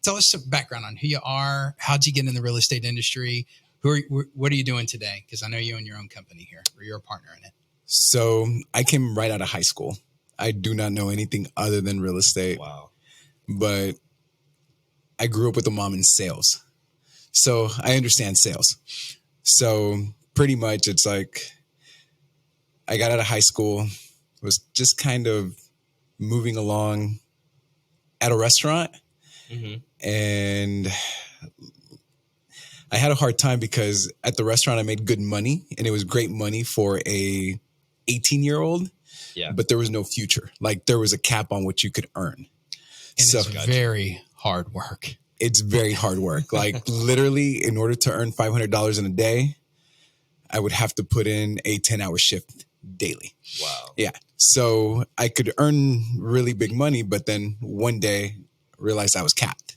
tell us some background on who you are. How'd you get in the real estate industry? What are you doing today? Because I know you own your own company here, or you're a partner in it. So I came right out of high school. I do not know anything other than real estate. Wow. But I grew up with a mom in sales. So I understand sales. So pretty much it's like I got out of high school, was just kind of moving along at a restaurant. And I had a hard time because at the restaurant I made good money, and it was great money for a 18-year-old. Yeah. But there was no future. Like there was a cap on what you could earn. And so, it's very hard work. It's very hard work. Like literally in order to earn $500 in a day, I would have to put in a 10-hour shift daily. Wow. Yeah. So I could earn really big money, but then one day realized I was capped.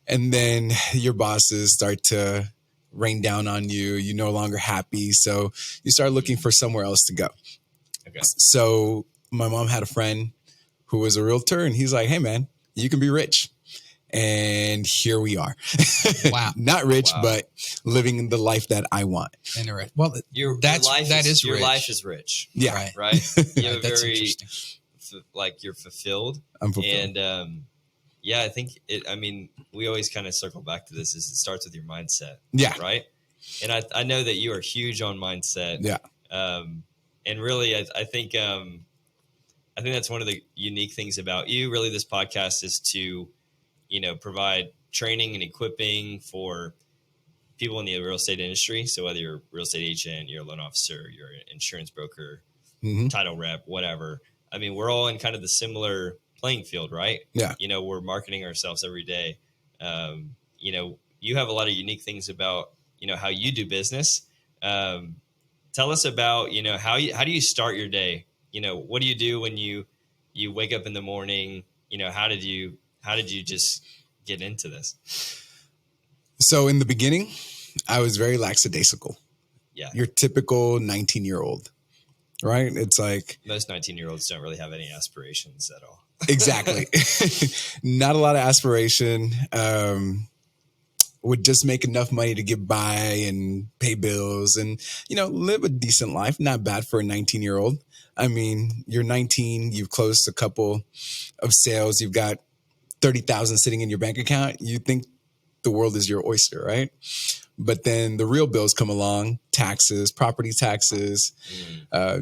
And then your bosses start to rain down on you. You're no longer happy. So you start looking for somewhere else to go. Okay. So my mom had a friend who was a realtor, and he's like, hey, man, you can be rich. And here we are. Wow. Not rich, but living the life that I want. Well, your life is rich. Yeah. Right. You have that's very, interesting. you're fulfilled. I'm fulfilled. And, I think we always kind of circle back to this, is it starts with your mindset. Yeah. Right. And I know that you are huge on mindset. Yeah. And really, I think that's one of the unique things about you. Really, this podcast is to, provide training and equipping for people in the real estate industry. So whether you're a real estate agent, you're a loan officer, you're an insurance broker, title rep, whatever. I mean, we're all in kind of the similar playing field, right? Yeah. We're marketing ourselves every day. You have a lot of unique things about, how you do business. Tell us about, how do you start your day? What do you do when you wake up in the morning? How did you just get into this? So in the beginning, I was very lackadaisical. Yeah. Your typical 19-year-old, right? It's like most 19-year-olds don't really have any aspirations at all. Exactly. Not a lot of aspiration. Would just make enough money to get by and pay bills and, live a decent life. Not bad for a 19-year-old. I mean, you're 19, you've closed a couple of sales, you've got 30,000 sitting in your bank account. You think the world is your oyster, right? But then the real bills come along, taxes, property taxes,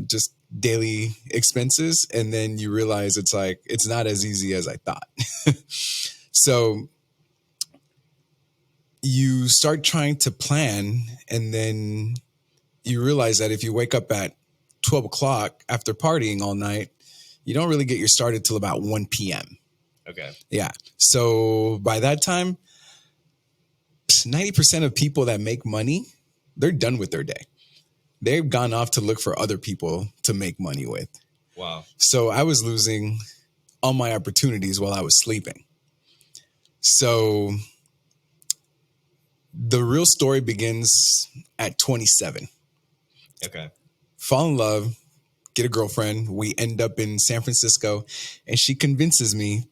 just daily expenses. And then you realize it's not as easy as I thought. So you start trying to plan, and then you realize that if you wake up at 12 o'clock after partying all night, you don't really get your started till about 1 p.m. Okay. Yeah. So by that time, 90% of people that make money, they're done with their day. They've gone off to look for other people to make money with. Wow. So I was losing all my opportunities while I was sleeping. So the real story begins at 27. Okay. Fall in love, get a girlfriend. We end up in San Francisco, and she convinces me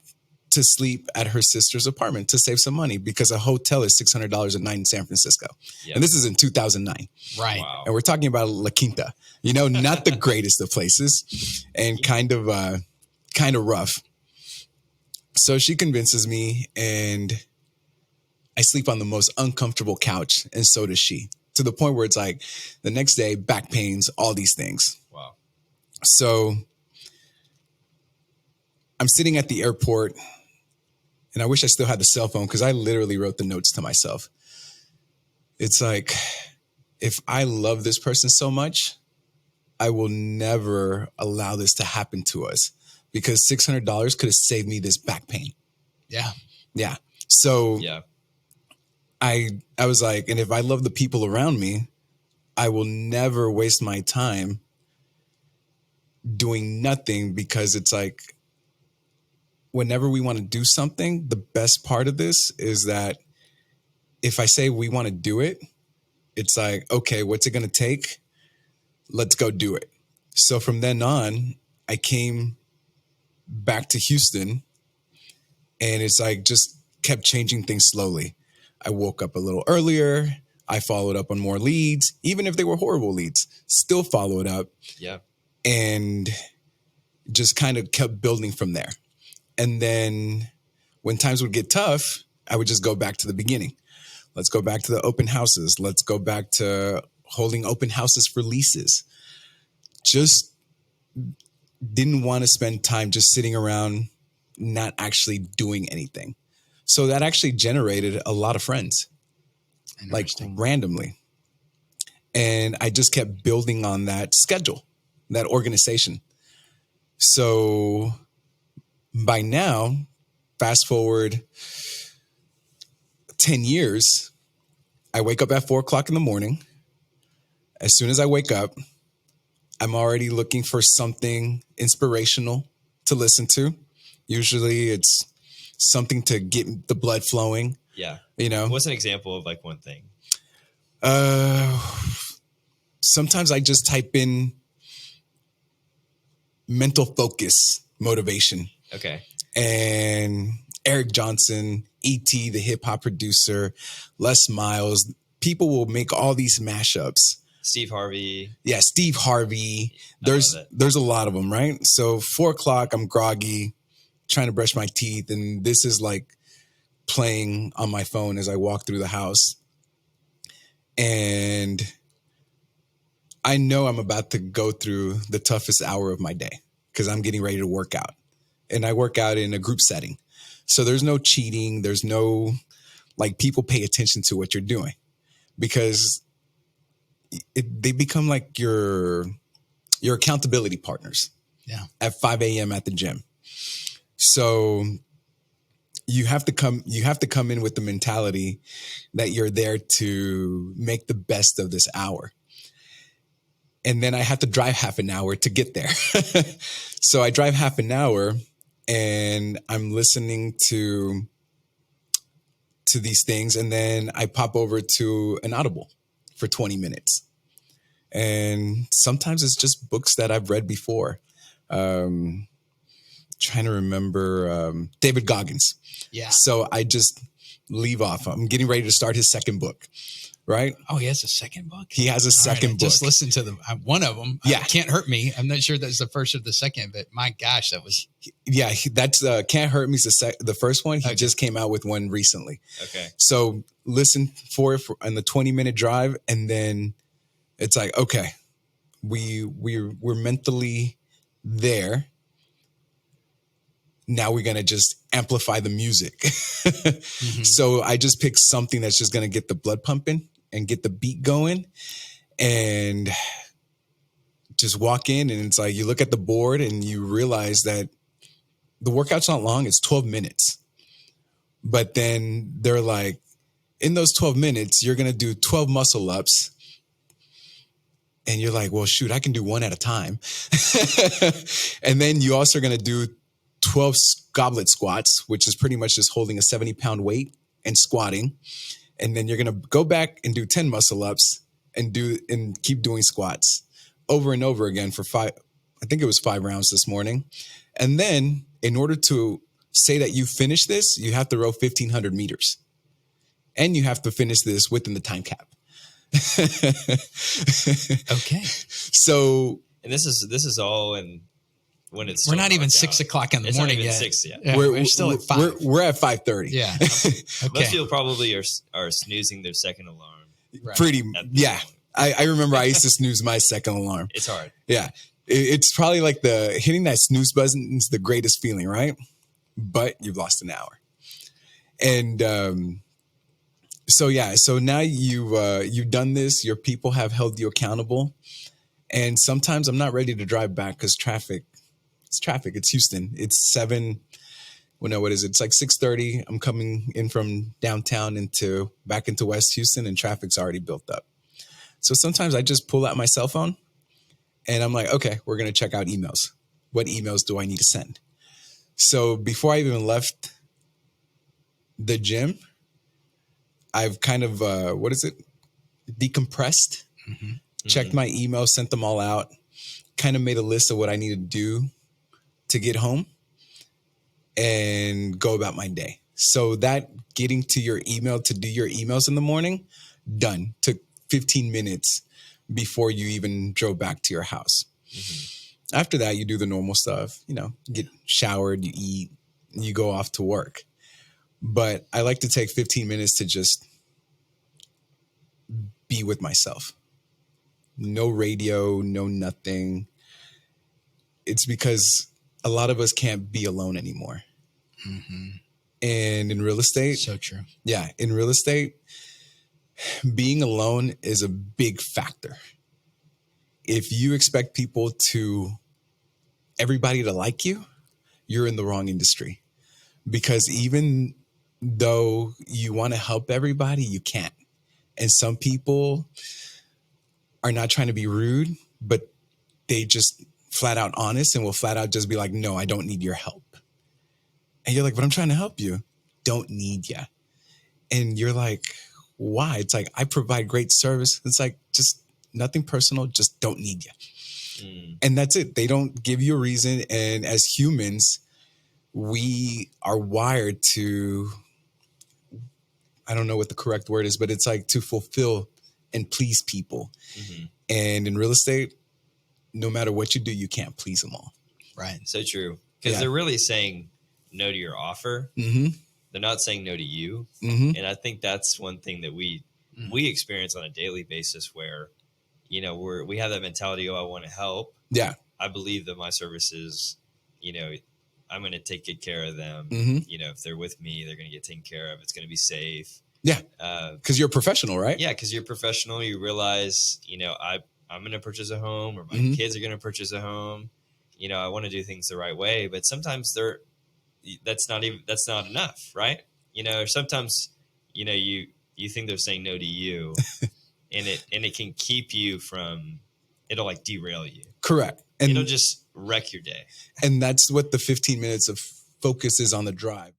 to sleep at her sister's apartment to save some money because a hotel is $600 a night in San Francisco. Yep. And this is in 2009. Right. Wow. And we're talking about La Quinta, not the greatest of places, and kind of rough. So she convinces me, and I sleep on the most uncomfortable couch, and so does she, to the point where it's like the next day, back pains, all these things. Wow. So I'm sitting at the airport, and I wish I still had the cell phone because I literally wrote the notes to myself. It's like, if I love this person so much, I will never allow this to happen to us, because $600 could have saved me this back pain. Yeah. Yeah. So yeah. I was like, and if I love the people around me, I will never waste my time doing nothing, because it's like, whenever we want to do something, the best part of this is that if I say we want to do it, it's like, okay, what's it going to take? Let's go do it. So from then on, I came back to Houston, and it's like just kept changing things slowly. I woke up a little earlier. I followed up on more leads, even if they were horrible leads, still followed up. Yeah. And just kind of kept building from there. And then when times would get tough, I would just go back to the beginning. Let's go back to the open houses. Let's go back to holding open houses for leases. Just didn't want to spend time just sitting around, not actually doing anything. So that actually generated a lot of friends, like randomly. And I just kept building on that schedule, that organization. So by now, fast forward 10 years, I wake up at 4 o'clock in the morning. As soon as I wake up, I'm already looking for something inspirational to listen to. Usually it's something to get the blood flowing. Yeah. You know, What's an example of like one thing? Sometimes I just type in mental focus motivation. Okay. And Eric Johnson, E.T., the hip hop producer, Les Miles, people will make all these mashups. Steve Harvey. Yeah, Steve Harvey. There's a lot of them, right? So 4 o'clock, I'm groggy, trying to brush my teeth. And this is like playing on my phone as I walk through the house. And I know I'm about to go through the toughest hour of my day because I'm getting ready to work out. And I work out in a group setting. So there's no cheating. There's no, like, people pay attention to what you're doing because they become like your accountability partners. Yeah. At 5 a.m. at the gym. So you have to come in with the mentality that you're there to make the best of this hour. And then I have to drive half an hour to get there. So I drive half an hour and I'm listening to these things. And then I pop over to an Audible for 20 minutes. And sometimes it's just books that I've read before. Trying to remember David Goggins. Yeah. So I just leave off. I'm getting ready to start his second book. Right? Oh, he has a second book? He has a second book. Just listen to them. One of them. Yeah. Can't Hurt Me. I'm not sure that's the first or the second, but my gosh, that was. Yeah, that's Can't Hurt Me's the first one. He just came out with one recently. Okay. So listen for it on the 20-minute drive. And then it's like, okay, we're mentally there. Now we're going to just amplify the music. Mm-hmm. So I just picked something that's just going to get the blood pumping and get the beat going and just walk in. And it's like, you look at the board and you realize that the workout's not long. It's 12 minutes. But then they're like, in those 12 minutes, you're going to do 12 muscle ups. And you're like, well, shoot, I can do one at a time. And then you also are going to do 12 goblet squats, which is pretty much just holding a 70-pound weight and squatting. And then you're going to go back and do 10 muscle ups and keep doing squats over and over again for 5 rounds this morning. And then in order to say that you finish this, you have to row 1,500 meters. And you have to finish this within the time cap. Okay. So. And this is all in. When it's we're not even 6 o'clock in the morning yet. 6 yet. Yeah, we're still at 5. We're at 5:30. Yeah. Okay. Most people probably are snoozing their second alarm. Right. Pretty. Yeah. I remember I used to snooze my second alarm. It's hard. Yeah. It's probably like hitting that snooze button is the greatest feeling, right? But you've lost an hour. And so now you've done this. Your people have held you accountable. And sometimes I'm not ready to drive back because traffic. It's traffic. It's Houston. It's 7. Well, no, what is it? It's like 6:30. I'm coming in from downtown back into West Houston, and traffic's already built up. So sometimes I just pull out my cell phone, and I'm like, okay, we're gonna check out emails. What emails do I need to send? So before I even left the gym, I've kind of decompressed, checked my emails, sent them all out, kind of made a list of what I need to do to get home and go about my day. So that getting to your email to do your emails in the morning, done. Took 15 minutes before you even drove back to your house. Mm-hmm. After that, you do the normal stuff, get showered, you eat, you go off to work. But I like to take 15 minutes to just be with myself. No radio, no nothing. It's because a lot of us can't be alone anymore. Mm-hmm. And in real estate, so true. Yeah, in real estate, being alone is a big factor. If you expect everybody to like you, you're in the wrong industry. Because even though you want to help everybody, you can't. And some people are not trying to be rude, but they just flat out honest and will flat out just be like, no, I don't need your help. And you're like, but I'm trying to help you. Don't need ya. And you're like, why? It's like, I provide great service. It's like, just nothing personal, just don't need you. And that's it. They don't give you a reason. And as humans, we are wired to, I don't know what the correct word is, but it's like to fulfill and please people. Mm-hmm. And in real estate, no matter what you do, you can't please them all. Right. So true. Because they're really saying no to your offer. Mm-hmm. They're not saying no to you. Mm-hmm. And I think that's one thing that we experience on a daily basis where, we have that mentality, I want to help. Yeah. I believe that my services, I'm going to take good care of them. Mm-hmm. If they're with me, they're going to get taken care of. It's going to be safe. Yeah. Because you're a professional, right? Yeah. Because you're a professional. You realize, I'm going to purchase a home, or my kids are going to purchase a home. I want to do things the right way, but sometimes that's not enough, right? Sometimes, you think they're saying no to you and it can keep you from, it'll like derail you. Correct. And it'll just wreck your day. And that's what the 15 minutes of focus is on the drive.